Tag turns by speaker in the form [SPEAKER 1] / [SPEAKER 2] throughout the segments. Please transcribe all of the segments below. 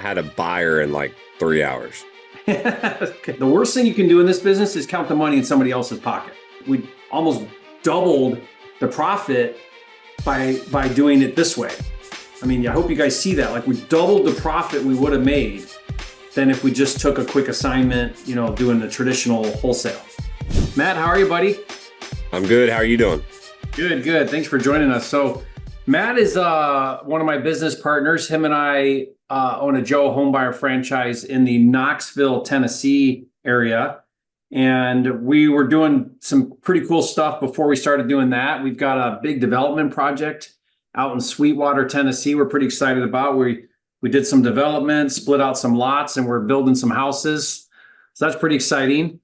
[SPEAKER 1] had a buyer in like 3 hours.
[SPEAKER 2] The worst thing you can do in this business is count the money in somebody else's pocket. We almost doubled the profit by doing it this way. I mean, I hope you guys see that. Like, we doubled the profit we would have made than if we just took a quick assignment, doing the traditional wholesale. Matt, how are you, buddy?
[SPEAKER 1] I'm good. How are you doing?
[SPEAKER 2] Good. Thanks for joining us. So Matt is one of my business partners. Him and I own a Joe Homebuyer franchise in the Knoxville, Tennessee area. And we were doing some pretty cool stuff before we started doing that. We've got a big development project out in Sweetwater, Tennessee. We're pretty excited about. We did some development, split out some lots, and we're building some houses. So that's pretty exciting.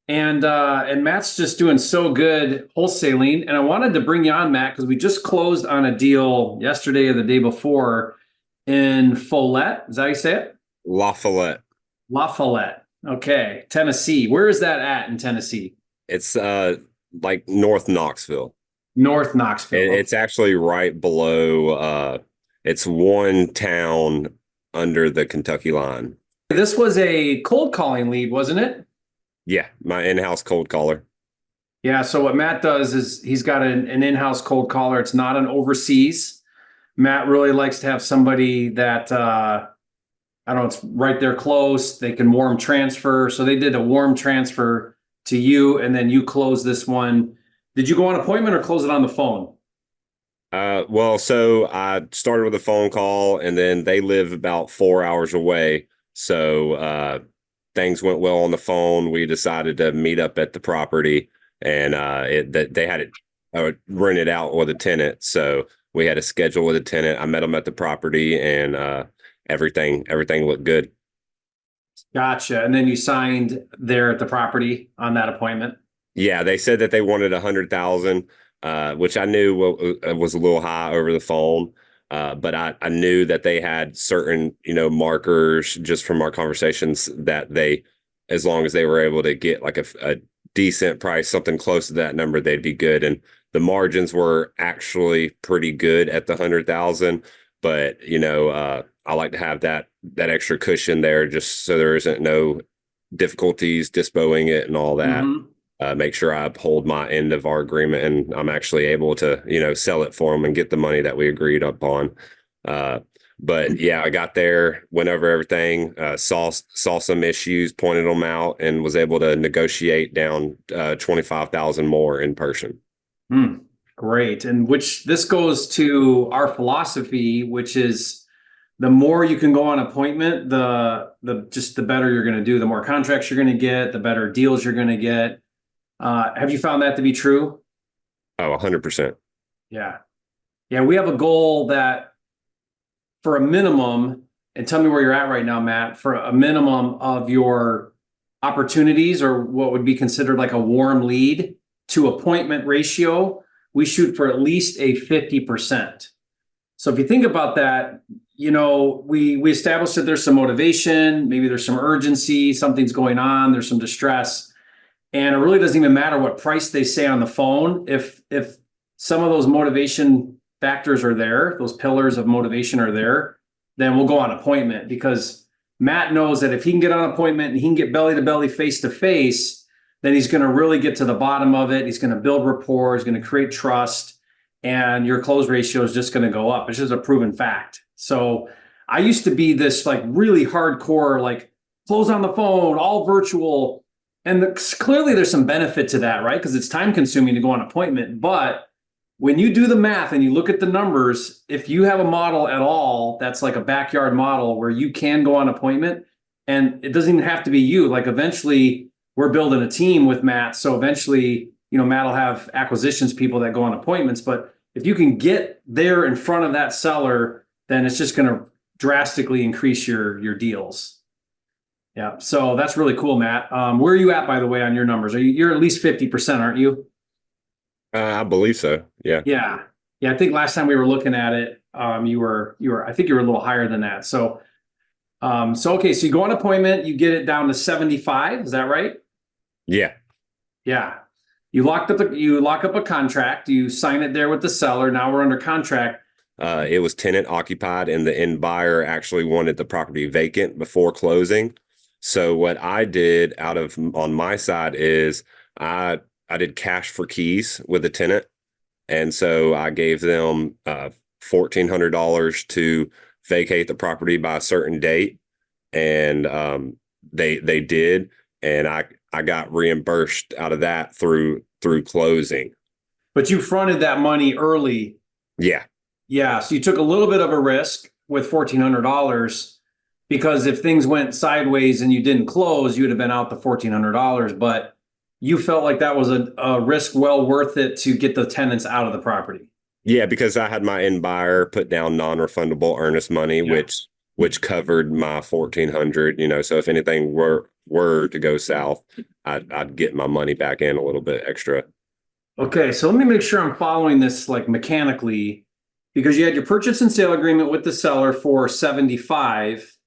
[SPEAKER 2] And Matt's just doing so good wholesaling. And I wanted to bring you on, Matt, because we just closed on a deal yesterday or the day before in Follett. Is that how you say it?
[SPEAKER 1] La Follette.
[SPEAKER 2] La Follette. Okay. Tennessee. Where is that at in Tennessee?
[SPEAKER 1] It's like North Knoxville.
[SPEAKER 2] North Knoxville.
[SPEAKER 1] It's actually right below. It's one town under the Kentucky line.
[SPEAKER 2] This was a cold calling lead, wasn't it?
[SPEAKER 1] Yeah, my in-house cold caller.
[SPEAKER 2] Yeah, so what Matt does is he's got an in-house cold caller. It's not an overseas. Matt really likes to have somebody that, it's right there close. They can warm transfer. So they did a warm transfer to you, and then you close this one. Did you go on appointment or close it on the phone?
[SPEAKER 1] So I started with a phone call, and then they live about 4 hours away. So things went well on the phone. We decided to meet up at the property, and they had it rented out with a tenant. So we had a schedule with a tenant. I met them at the property, and everything looked good.
[SPEAKER 2] Gotcha. And then you signed there at the property on that appointment?
[SPEAKER 1] Yeah, they said that they wanted 100,000, which I knew was a little high over the phone. But I knew that they had certain, markers just from our conversations that as long as they were able to get like a decent price, something close to that number, they'd be good. And the margins were actually pretty good at the 100,000. But, I like to have that extra cushion there just so there isn't no difficulties dispoing it and all that.
[SPEAKER 2] Mm-hmm.
[SPEAKER 1] Make sure I uphold my end of our agreement and I'm actually able to, sell it for them and get the money that we agreed upon. But yeah, I got there, went over everything, saw some issues, pointed them out, and was able to negotiate down 25,000 more in person.
[SPEAKER 2] Great. And this goes to our philosophy, which is the more you can go on appointment, the better you're going to do. The more contracts you're going to get, the better deals you're going to get. Have you found that to be true?
[SPEAKER 1] Oh, 100%.
[SPEAKER 2] Yeah. Yeah. We have a goal that for a minimum, and tell me where you're at right now, Matt, for a minimum of your opportunities or what would be considered like a warm lead to appointment ratio, we shoot for at least a 50%. So if you think about that, we established that there's some motivation, maybe there's some urgency, something's going on, there's some distress. And it really doesn't even matter what price they say on the phone. If some of those motivation factors are there, those pillars of motivation are there, then we'll go on appointment, because Matt knows that if he can get on appointment and he can get belly to belly, face to face, then he's going to really get to the bottom of it. He's going to build rapport. He's going to create trust, and your close ratio is just going to go up. It's just a proven fact. So I used to be this like really hardcore, like close on the phone, all virtual. And clearly there's some benefit to that, right? Because it's time consuming to go on appointment. But when you do the math and you look at the numbers, if you have a model at all, that's like a backyard model where you can go on appointment, and it doesn't even have to be you. Like eventually we're building a team with Matt. So eventually, Matt will have acquisitions people that go on appointments. But if you can get there in front of that seller, then it's just going to drastically increase your deals. Yeah. So that's really cool, Matt. Where are you at, by the way, on your numbers? You're at least 50%, aren't you?
[SPEAKER 1] I believe so. Yeah.
[SPEAKER 2] Yeah. I think last time we were looking at it, you were, I think you were a little higher than that. So okay. So you go on appointment, you get it down to 75. Is that right?
[SPEAKER 1] Yeah.
[SPEAKER 2] Yeah. You lock up a contract, you sign it there with the seller. Now we're under contract.
[SPEAKER 1] It was tenant occupied, and the end buyer actually wanted the property vacant before closing. So what I did on my side is I did cash for keys with the tenant, and so I gave them $1,400 to vacate the property by a certain date, and they did, and I got reimbursed out of that through closing.
[SPEAKER 2] But you fronted that money early.
[SPEAKER 1] Yeah.
[SPEAKER 2] Yeah. So you took a little bit of a risk with $1,400 because if things went sideways and you didn't close, you would have been out the $1,400. But you felt like that was a risk well worth it to get the tenants out of the property.
[SPEAKER 1] Yeah, because I had my end buyer put down non-refundable earnest money,
[SPEAKER 2] Yeah.
[SPEAKER 1] which covered my 1,400. So if anything were to go south, I'd get my money back in a little bit extra.
[SPEAKER 2] Okay, so let me make sure I'm following this like mechanically, because you had your purchase and sale agreement with the seller for 75,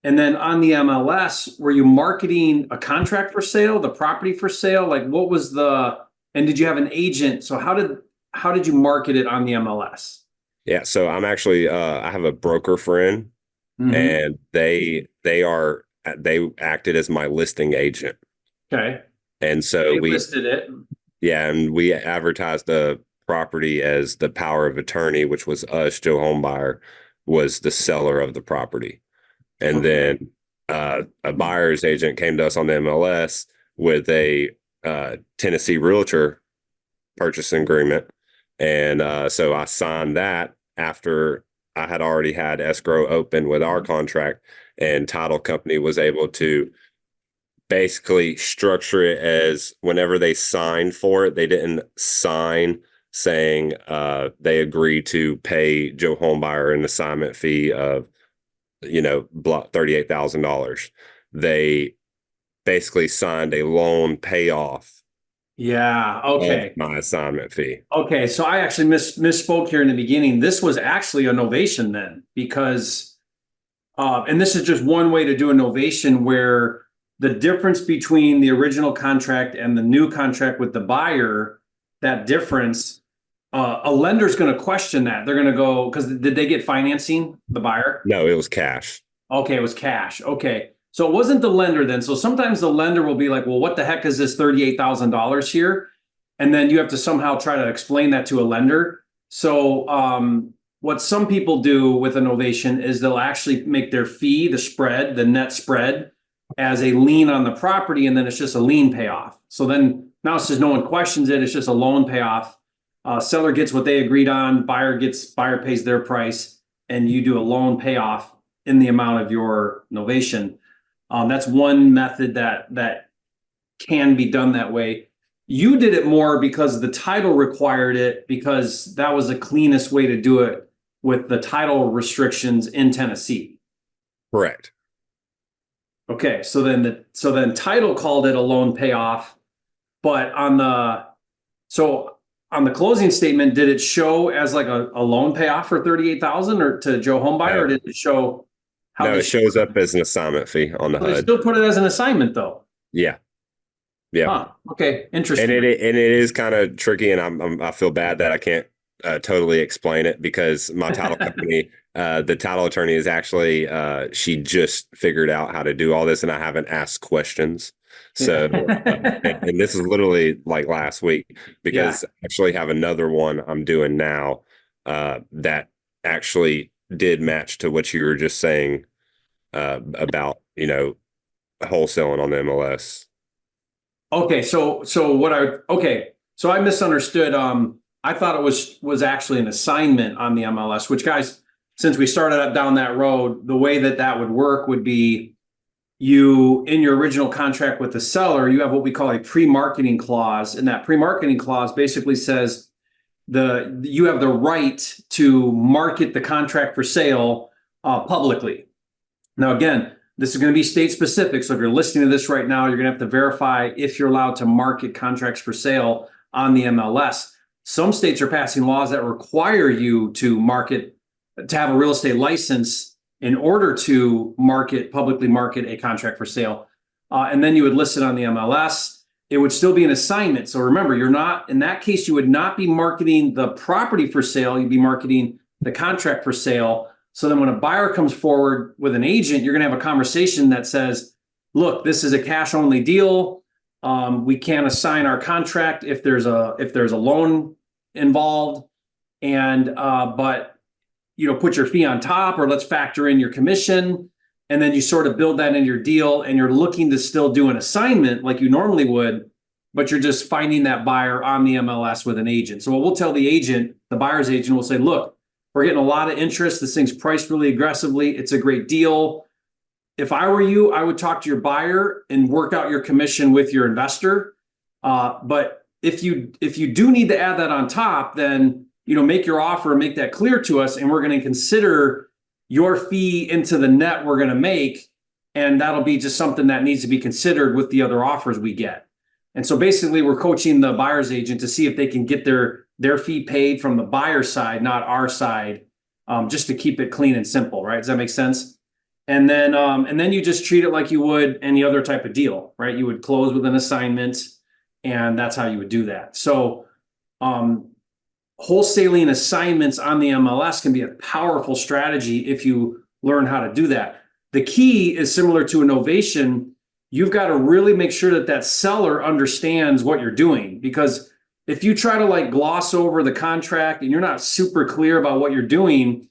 [SPEAKER 2] and then on the MLS, were you marketing a contract for sale, the property for sale? Like what was and did you have an agent? So how did you market it on the MLS?
[SPEAKER 1] Yeah, so I'm actually I have a broker friend, and they acted as my listing agent.
[SPEAKER 2] Okay.
[SPEAKER 1] And so
[SPEAKER 2] They
[SPEAKER 1] we
[SPEAKER 2] listed it.
[SPEAKER 1] Yeah, and we advertised the property as the power of attorney, which was us. Joe Homebuyer was the seller of the property. And
[SPEAKER 2] Okay.
[SPEAKER 1] then a buyer's agent came to us on the MLS with a Tennessee realtor purchase agreement. And so I signed that after I had already had escrow open with our contract, and title company was able to basically structure it as whenever they signed for it, they didn't sign saying they agree to pay Joe Homebuyer an assignment fee of $38,000. They basically signed a loan payoff
[SPEAKER 2] Yeah.
[SPEAKER 1] of
[SPEAKER 2] Okay.
[SPEAKER 1] my assignment fee.
[SPEAKER 2] Okay. So I actually misspoke here in the beginning. This was actually a novation then, because, and this is just one way to do a novation where the difference between the original contract and the new contract with the buyer, that difference, a lender's going to question that. They're going to go, because did they get financing, the buyer?
[SPEAKER 1] No, it was cash.
[SPEAKER 2] Okay, it was cash. Okay. So it wasn't the lender then. So sometimes the lender will be like, well, what the heck is this $38,000 here? And then you have to somehow try to explain that to a lender. So what some people do with a novation is they'll actually make their fee, the spread, the net spread, as a lien on the property, and then it's just a lien payoff. So then now since no one questions it, it's just a loan payoff. Seller gets what they agreed on, buyer pays their price, and you do a loan payoff in the amount of your novation. That's one method that can be done that way. You did it more because the title required it, because that was the cleanest way to do it with the title restrictions in Tennessee.
[SPEAKER 1] Correct.
[SPEAKER 2] Okay, so then title called it a loan payoff, but on the closing statement, did it show as like a loan payoff for 38,000 or to Joe Homebuyer, or did it show how
[SPEAKER 1] No, it shows up as an assignment fee on the
[SPEAKER 2] They
[SPEAKER 1] HUD.
[SPEAKER 2] still put it as an assignment though.
[SPEAKER 1] Yeah. Yeah.
[SPEAKER 2] Huh. Okay, interesting.
[SPEAKER 1] And it is kind of tricky, and I feel bad that I can't totally explain it, because my title company, the title attorney is actually she just figured out how to do all this, and I haven't asked questions. So and this is literally like last week, because I actually have another one I'm doing now that actually did match to what you were just saying about wholesaling on the MLS.
[SPEAKER 2] Okay, so I misunderstood. I thought it was actually an assignment on the MLS, which, guys, since we started up down that road, the way that would work would be you, in your original contract with the seller, you have what we call a pre-marketing clause. And that pre-marketing clause basically says you have the right to market the contract for sale publicly. Now, again, this is going to be state specific. So if you're listening to this right now, you're going to have to verify if you're allowed to market contracts for sale on the MLS. Some states are passing laws that require you to have a real estate license in order to publicly market a contract for sale. And then you would list it on the MLS. It would still be an assignment. So remember, in that case, you would not be marketing the property for sale. You'd be marketing the contract for sale. So then when a buyer comes forward with an agent, you're going to have a conversation that says, look, this is a cash only deal. We can't assign our contract if there's a loan involved. And but put your fee on top, or let's factor in your commission. And then you sort of build that in your deal, and you're looking to still do an assignment like you normally would, but you're just finding that buyer on the MLS with an agent. So what we'll tell the agent, the buyer's agent will say, look, we're getting a lot of interest. This thing's priced really aggressively. It's a great deal. If I were you, I would talk to your buyer and work out your commission with your investor. But if you do need to add that on top, then make your offer, make that clear to us, and we're going to consider your fee into the net we're going to make, and that'll be just something that needs to be considered with the other offers we get. And so basically, we're coaching the buyer's agent to see if they can get their fee paid from the buyer's side, not our side, just to keep it clean and simple, right? Does that make sense? And then you just treat it like you would any other type of deal, right? You would close with an assignment, and that's how you would do that. So wholesaling assignments on the MLS can be a powerful strategy if you learn how to do that. The key is similar to a novation. You've got to really make sure that seller understands what you're doing, because if you try to gloss over the contract and you're not super clear about what you're doing,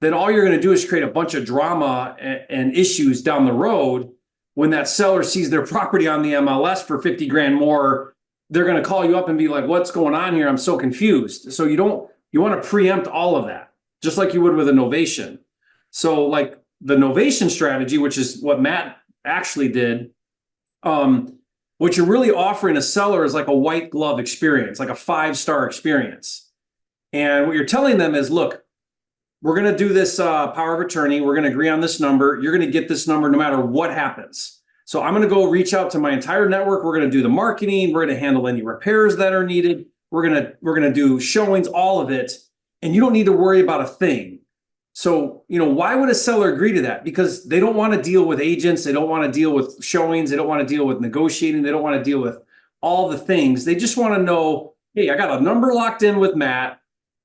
[SPEAKER 2] then all you're going to do is create a bunch of drama and issues down the road. When that seller sees their property on the MLS for 50 grand more, they're going to call you up and be like, what's going on here? I'm so confused. So you want to preempt all of that, just like you would with a novation. So the novation strategy, which is what Matt actually did, what you're really offering a seller is like a white glove experience, like a 5-star experience. And what you're telling them is, look, we're going to do this power of attorney. We're going to agree on this number. You're going to get this number no matter what happens. So I'm going to go reach out to my entire network. We're going to do the marketing. We're going to handle any repairs that are needed. We're going to do showings, all of it. And you don't need to worry about a thing. So, why would a seller agree to that? Because they don't want to deal with agents. They don't want to deal with showings. They don't want to deal with negotiating. They don't want to deal with all the things. They just want to know, hey, I got a number locked in with Matt.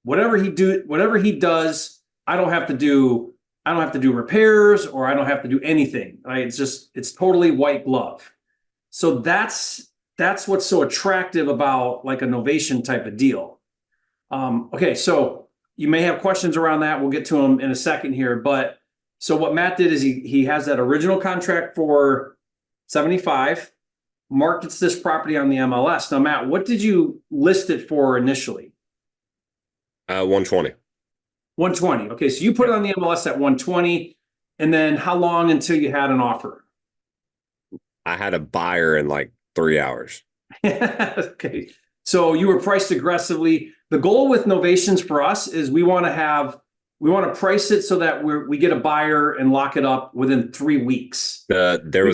[SPEAKER 2] Whatever he does, I don't have to do repairs, or I don't have to do anything. Right? It's totally white glove. So that's what's so attractive about a novation type of deal. Okay, so you may have questions around that. We'll get to them in a second here. But so what Matt did is he has that original contract for 75, markets this property on the MLS. Now, Matt, what did you list it for initially?
[SPEAKER 1] 120.
[SPEAKER 2] 120. Okay, so you put it on the MLS at 120, and then how long until you had an offer?
[SPEAKER 1] I had a buyer in 3 hours.
[SPEAKER 2] Okay, so you were priced aggressively. The goal with novations for us is we want to price it so that we get a buyer and lock it up within 3 weeks.
[SPEAKER 1] There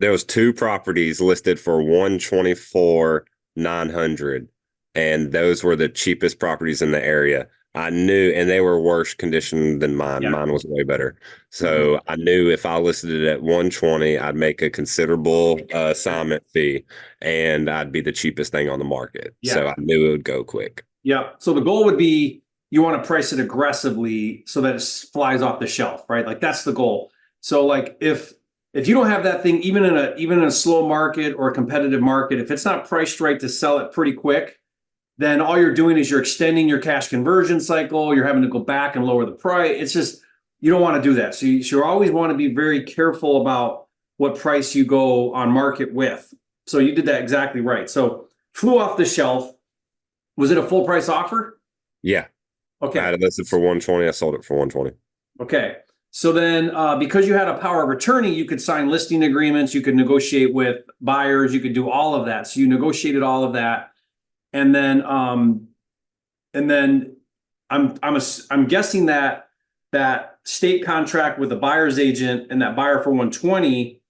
[SPEAKER 1] was 2 properties listed for 124,900, and those were the cheapest properties in the area. I knew, and they were worse condition than mine. Yeah. Mine was way better. So I knew if I listed it at 120, I'd make a considerable assignment fee, and I'd be the cheapest thing on the market. Yeah. So I knew it would go quick. Yeah.
[SPEAKER 2] So the goal would be you want to price it aggressively so that it flies off the shelf, right? That's the goal. So if you don't have that thing, even in a slow market or a competitive market, if it's not priced right to sell it pretty quick, then all you're doing is you're extending your cash conversion cycle. You're having to go back and lower the price. It's just, you don't want to do that. So you always want to be very careful about what price you go on market with. So you did that exactly right. So flew off the shelf. Was it a full price offer?
[SPEAKER 1] Yeah.
[SPEAKER 2] Okay.
[SPEAKER 1] I had it listed for 120. I sold it for 120.
[SPEAKER 2] Okay. So then because you had a power of attorney, you could sign listing agreements. You could negotiate with buyers. You could do all of that. So you negotiated all of that. And then I'm guessing that state contract with the buyer's agent and that buyer for 120,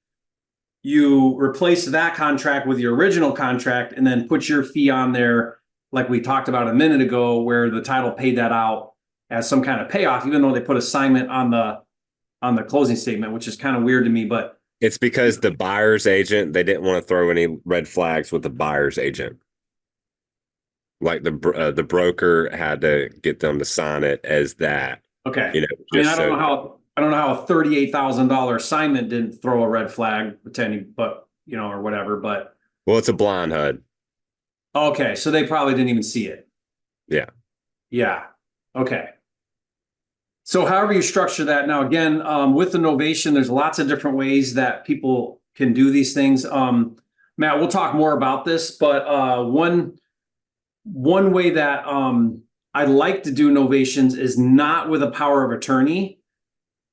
[SPEAKER 2] you replace that contract with your original contract and then put your fee on there, like we talked about a minute ago, where the title paid that out as some kind of payoff, even though they put assignment on the closing statement, which is kind of weird to me. But
[SPEAKER 1] it's because the buyer's agent, they didn't want to throw any red flags with the buyer's agent. Like the broker had to get them to sign it as that,
[SPEAKER 2] Okay. I mean,
[SPEAKER 1] just so.
[SPEAKER 2] I don't know how a $38,000 assignment didn't throw a red flag, pretending, but or whatever. But
[SPEAKER 1] Well, it's a blind HUD.
[SPEAKER 2] okay, so they probably didn't even see it.
[SPEAKER 1] Yeah.
[SPEAKER 2] Yeah. Okay. So however you structure that now, again, with the Novation, there's lots of different ways that people can do these things. Matt, we'll talk more about this, but one way that I like to do novations is not with a power of attorney,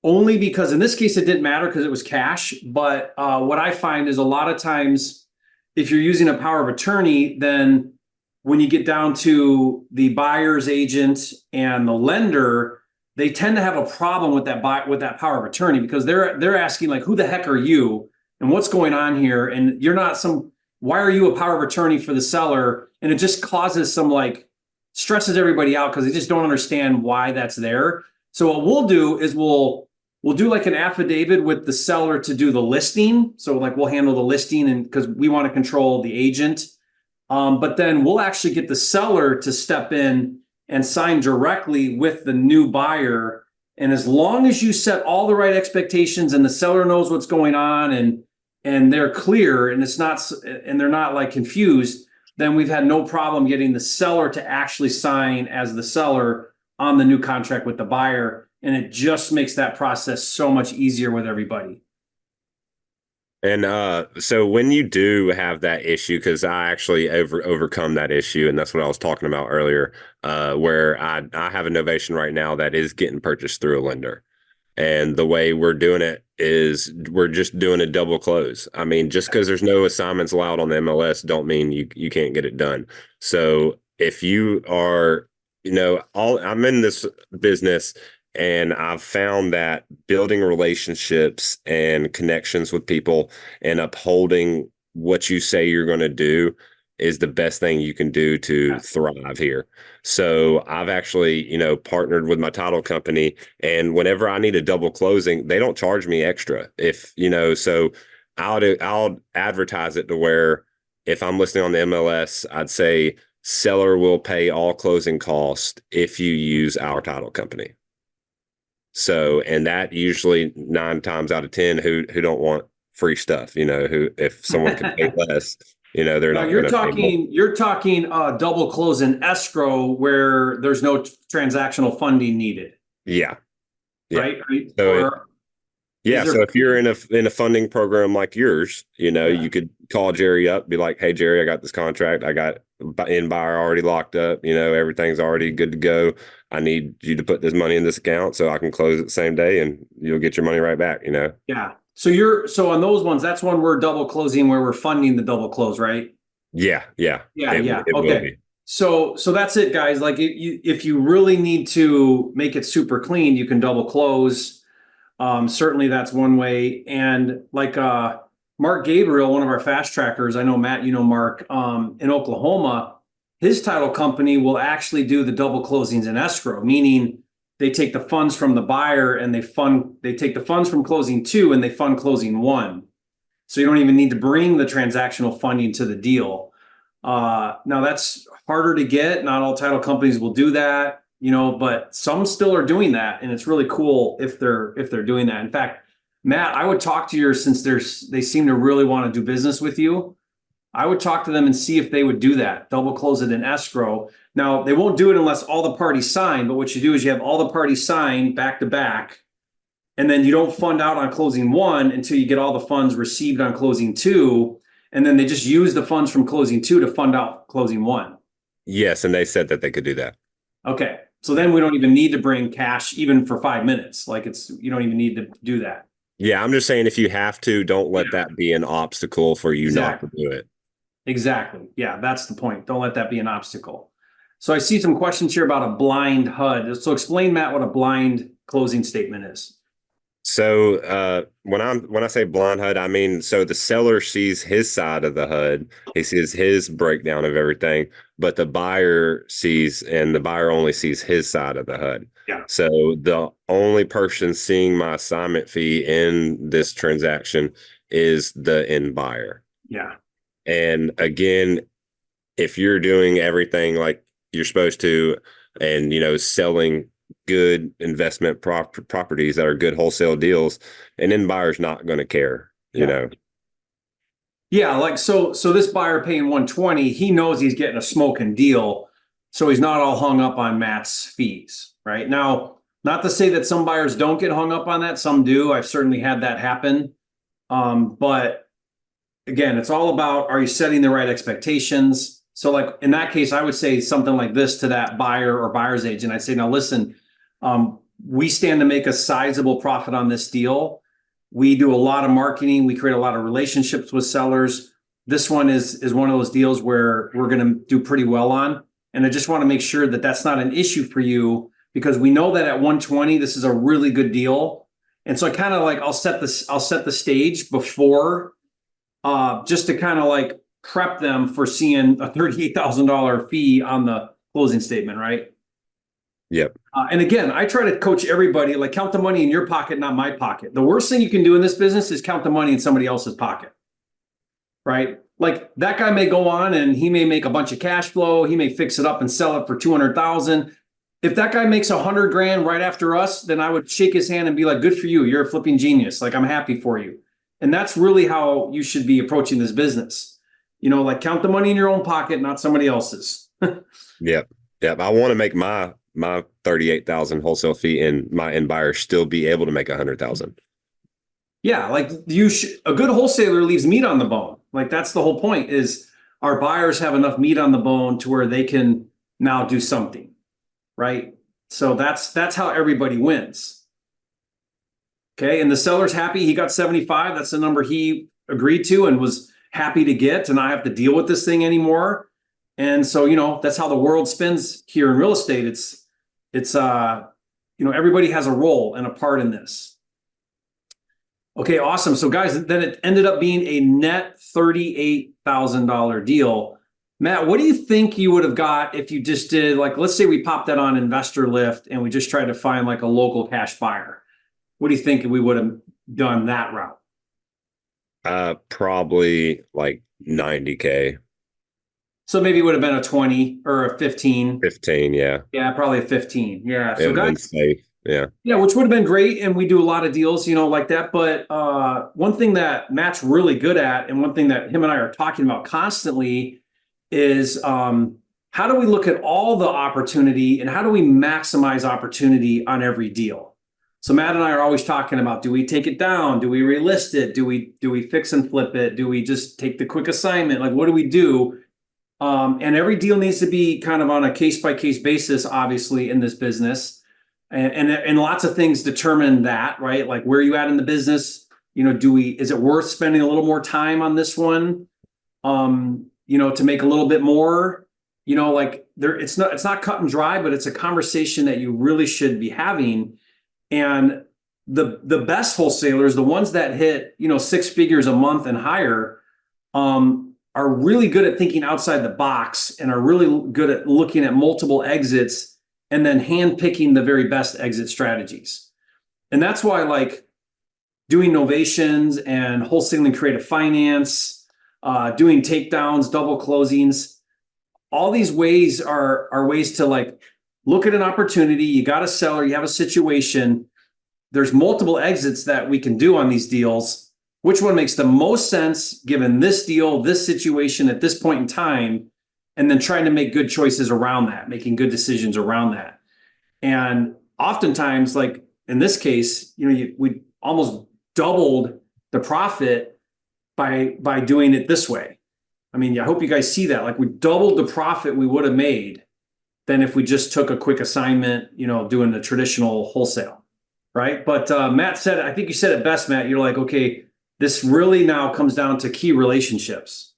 [SPEAKER 2] only because in this case it didn't matter because it was cash. But what I find is a lot of times if you're using a power of attorney, then when you get down to the buyer's agent and the lender, they tend to have a problem with that power of attorney because they're asking like, who the heck are you and what's going on here? And you're not some. Why are you a power of attorney for the seller? And it just causes some like stresses everybody out because they just don't understand why that's there. So what we'll do is we'll do like an affidavit with the seller to do the listing. So like we'll handle the listing and because we want to control the agent. But then we'll actually get the seller to step in and sign directly with the new buyer. And as long as you set all the right expectations and the seller knows what's going on and they're clear and they're not like confused, then we've had no problem getting the seller to actually sign as the seller on the new contract with the buyer. And it just makes that process so much easier with everybody.
[SPEAKER 1] And so when you do have that issue, because I actually overcome that issue, and that's what I was talking about earlier, where I have a novation right now that is getting purchased through a lender. And the way we're doing it is we're just doing a double close. I mean, just because there's no assignments allowed on the MLS don't mean you can't get it done. So if you are, all I'm in this business and I've found that building relationships and connections with people and upholding what you say you're going to do is the best thing you can do to thrive here. So I've actually, partnered with my title company, and whenever I need a double closing, they don't charge me extra. So I'll advertise it to where if I'm listing on the MLS, I'd say seller will pay all closing costs if you use our title company. So, and that usually 9 times out of 10 who don't want free stuff, who if someone can pay less, they're
[SPEAKER 2] Now
[SPEAKER 1] not going to pay more.
[SPEAKER 2] you're talking double close in escrow where there's no transactional funding needed,
[SPEAKER 1] Yeah. Yeah.
[SPEAKER 2] right?
[SPEAKER 1] So
[SPEAKER 2] Or is
[SPEAKER 1] yeah,
[SPEAKER 2] there?
[SPEAKER 1] so if you're in a funding program like yours,
[SPEAKER 2] Yeah.
[SPEAKER 1] you could call Jerry up, be like, "Hey Jerry, I got this contract. I got in buyer already locked up. Everything's already good to go. I need you to put this money in this account so I can close it the same day, and you'll get your money right back."
[SPEAKER 2] Yeah. So on those ones, that's one we're double closing where we're funding the double close, right?
[SPEAKER 1] Yeah, yeah,
[SPEAKER 2] Yeah, yeah.
[SPEAKER 1] it will
[SPEAKER 2] Okay.
[SPEAKER 1] be.
[SPEAKER 2] So that's it, guys. Like if you really need to make it super clean, you can double close. Certainly that's one way. And like Mark Gabriel, one of our fast trackers, I know Matt, Mark, in Oklahoma, his title company will actually do the double closings in escrow, meaning they take the funds from the buyer and they take the funds from closing two and they fund closing one. So you don't even need to bring the transactional funding to the deal. Now that's harder to get. Not all title companies will do that, but some still are doing that, and it's really cool if they're doing that. In fact, Matt, I would talk to yours since they seem to really want to do business with you. I would talk to them and see if they would do that. Double close it in escrow. Now they won't do it unless all the parties sign. But what you do is you have all the parties sign back to back, and then you don't fund out on closing one until you get all the funds received on closing two. And then they just use the funds from closing two to fund out closing one.
[SPEAKER 1] Yes, and they said that they could do that.
[SPEAKER 2] Okay. So then we don't even need to bring cash even for 5 minutes. Like you don't even need to do that.
[SPEAKER 1] Yeah, I'm just saying if you have to, don't let
[SPEAKER 2] Yeah.
[SPEAKER 1] that be an obstacle for you not to
[SPEAKER 2] Exactly.
[SPEAKER 1] do it.
[SPEAKER 2] Exactly. Yeah, that's the point. Don't let that be an obstacle. So I see some questions here about a blind HUD. So explain, Matt, what a blind closing statement is.
[SPEAKER 1] So when I say blind HUD, I mean so the seller sees his side of the HUD, he sees his breakdown of everything, but the buyer only sees his side of the HUD.
[SPEAKER 2] Yeah.
[SPEAKER 1] So the only person seeing my assignment fee in this transaction is the end buyer.
[SPEAKER 2] Yeah.
[SPEAKER 1] And again, if you're doing everything like you're supposed to, and selling good investment properties that are good wholesale deals, an end buyer's not going to care.
[SPEAKER 2] Yeah. Yeah, like so this buyer paying 120, he knows he's getting a smoking deal, so he's not all hung up on Matt's fees, right? Now, not to say that some buyers don't get hung up on that, some do. I've certainly had that happen. But again, it's all about, are you setting the right expectations? So like in that case, I would say something like this to that buyer or buyer's agent. I'd say, now listen, we stand to make a sizable profit on this deal. We do a lot of marketing. We create a lot of relationships with sellers. This one is one of those deals where we're going to do pretty well on. And I just want to make sure that that's not an issue for you, because we know that at 120, this is a really good deal. And so I kind of like, I'll set the stage before, just to kind of like prep them for seeing a $38,000 fee on the closing statement, right?
[SPEAKER 1] Yep.
[SPEAKER 2] And again, I try to coach everybody, like, count the money in your pocket, not my pocket. The worst thing you can do in this business is count the money in somebody else's pocket, right? Like, that guy may go on and he may make a bunch of cash flow. He may fix it up and sell it for 200,000. If that guy makes 100 grand right after us, then I would shake his hand and be like, good for you. You're a flipping genius. Like, I'm happy for you. And that's really how you should be approaching this business. Like, count the money in your own pocket, not somebody else's.
[SPEAKER 1] Yep. I want to make my 38,000 wholesale fee and my end buyer still be able to make 100,000.
[SPEAKER 2] Yeah, like a good wholesaler leaves meat on the bone. Like, that's the whole point, is our buyers have enough meat on the bone to where they can now do something, right? So that's how everybody wins. Okay, and the seller's happy. He got 75. That's the number he agreed to and was happy to get, and I have to deal with this thing anymore. And so, that's how the world spins here in real estate. It's everybody has a role and a part in this. Okay, awesome. So guys, then it ended up being a net $38,000 deal. Matt, what do you think you would have got if you just did, like, let's say we popped that on Investor Lift and we just tried to find like a local cash buyer? What do you think we would have done that route?
[SPEAKER 1] Probably like 90K.
[SPEAKER 2] So maybe it would have been a 20 or a 15.
[SPEAKER 1] 15, yeah.
[SPEAKER 2] Yeah, probably a 15. Yeah. So guys,
[SPEAKER 1] safe. Yeah.
[SPEAKER 2] Yeah, which would have been great. And we do a lot of deals, like that. But one thing that Matt's really good at, and one thing that him and I are talking about constantly, is how do we look at all the opportunity and how do we maximize opportunity on every deal? So Matt and I are always talking about, do we take it down? Do we relist it? Do we fix and flip it? Do we just take the quick assignment? Like, what do we do? And every deal needs to be kind of on a case-by-case basis, obviously, in this business. And lots of things determine that, right? Like, where are you at in the business? Is it worth spending a little more time on this one? To make a little bit more, it's not cut and dry, but it's a conversation that you really should be having. And the best wholesalers, the ones that hit, 6 figures a month and higher, are really good at thinking outside the box and are really good at looking at multiple exits and then handpicking the very best exit strategies. And that's why, like, doing novations and wholesaling creative finance, doing takedowns, double closings, all these ways are ways to, like, look at an opportunity. You got a seller, you have a situation. There's multiple exits that we can do on these deals. Which one makes the most sense given this deal, this situation at this point in time, and then trying to make good choices around that, making good decisions around that. And oftentimes, like in this case, we almost doubled the profit by doing it this way. I mean, I hope you guys see that. Like, we doubled the profit we would have made than if we just took a quick assignment, doing the traditional wholesale, right? But Matt said, I think you said it best, Matt. You're like, okay, this really now comes down to key relationships,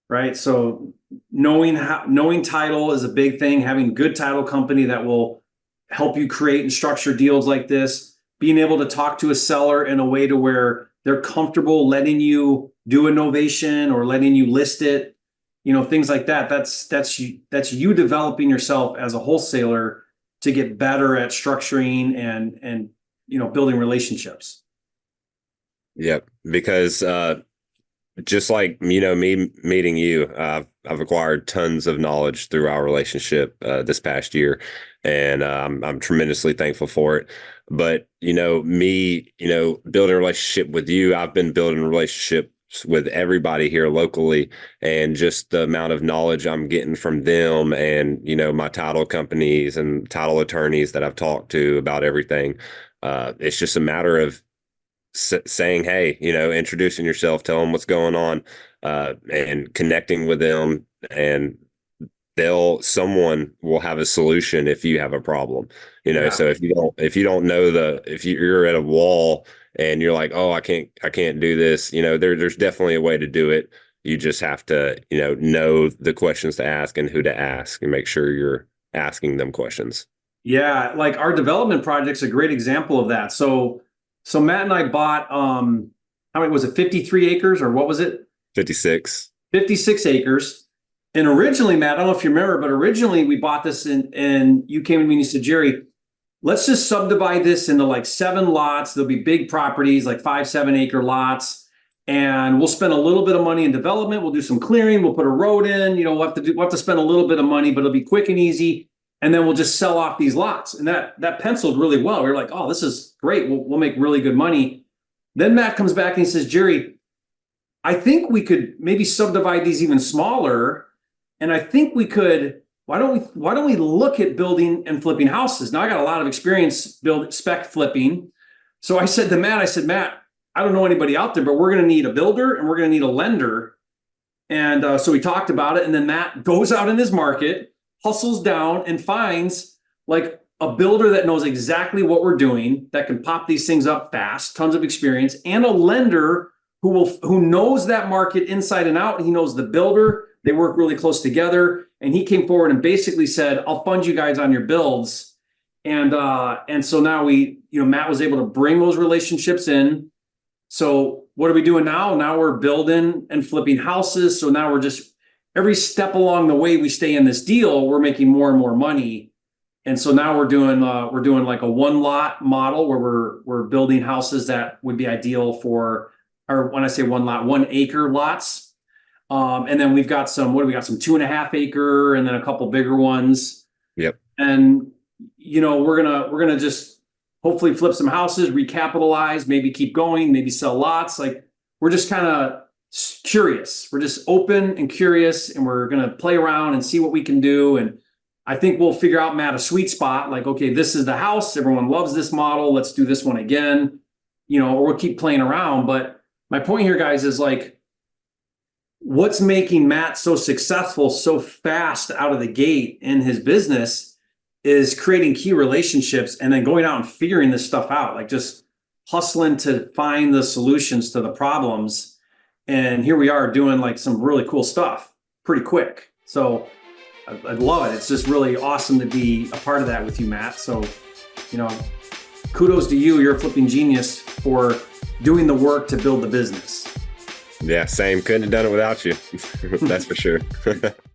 [SPEAKER 2] right? So knowing title is a big thing. Having good title company that will help you create and structure deals like this. Being able to talk to a seller in a way to where they're comfortable letting you do a novation or letting you list it, things like that. That's you developing yourself as a wholesaler to get better at structuring and building relationships.
[SPEAKER 1] Yep. Because just like, me meeting you, I've acquired tons of knowledge through our relationship this past year, and I'm tremendously thankful for it. But me, building a relationship with you, I've been building relationships with everybody here locally, and just the amount of knowledge I'm getting from them, and my title companies and title attorneys that I've talked to about everything. It's just a matter of saying, hey, introducing yourself, tell them what's going on, and connecting with them, and someone will have a solution if you have a problem.
[SPEAKER 2] Yeah.
[SPEAKER 1] So if you don't know if you're at a wall and you're like, oh, I can't do this, there's definitely a way to do it. You just have to, know the questions to ask and who to ask, and make sure you're asking them questions.
[SPEAKER 2] Yeah, like our development project's a great example of that. So Matt and I bought how many was it? 53 acres, or what was it?
[SPEAKER 1] 56.
[SPEAKER 2] 56 acres. And originally, Matt, I don't know if you remember, but originally we bought this and you came to me and you said, Jerry, let's just subdivide this into like 7 lots. There'll be big properties, like 5-7 acre lots. And we'll spend a little bit of money in development. We'll do some clearing. We'll put a road in. We'll have to spend a little bit of money, but it'll be quick and easy. And then we'll just sell off these lots. And that penciled really well. We were like, oh, this is great. We'll make really good money. Then Matt comes back and he says, Jerry, I think we could maybe subdivide these even smaller. And I think we could, why don't we look at building and flipping houses? Now I got a lot of experience spec flipping. So I said to Matt, Matt, I don't know anybody out there, but we're going to need a builder and we're going to need a lender. And so we talked about it. And then Matt goes out in his market, hustles down, and finds like a builder that knows exactly what we're doing, that can pop these things up fast, tons of experience, and a lender who knows that market inside and out. He knows the builder. They work really close together. And he came forward and basically said, I'll fund you guys on your builds. And so now Matt was able to bring those relationships in. So what are we doing now? Now we're building and flipping houses. So now we're just, every step along the way we stay in this deal, we're making more and more money. And so now we're doing like a 1-lot model where we're building houses that would be ideal for, or when I say 1 lot, 1 acre lots. And then we've got some 2.5 acre, and then a couple bigger ones.
[SPEAKER 1] Yep.
[SPEAKER 2] And we're gonna just hopefully flip some houses, recapitalize, maybe keep going, maybe sell lots. Like, we're just kind of curious. We're just open and curious, and we're going to play around and see what we can do. And I think we'll figure out, Matt, a sweet spot. Like, okay, this is the house. Everyone loves this model. Let's do this one again, or we'll keep playing around. But my point here, guys, is like, what's making Matt so successful so fast out of the gate in his business is creating key relationships and then going out and figuring this stuff out, like just hustling to find the solutions to the problems. And here we are doing like some really cool stuff pretty quick. So I love it. It's just really awesome to be a part of that with you, Matt. So, kudos to you. You're a flipping genius for doing the work to build the business.
[SPEAKER 1] Yeah, same. Couldn't have done it without you. That's for sure.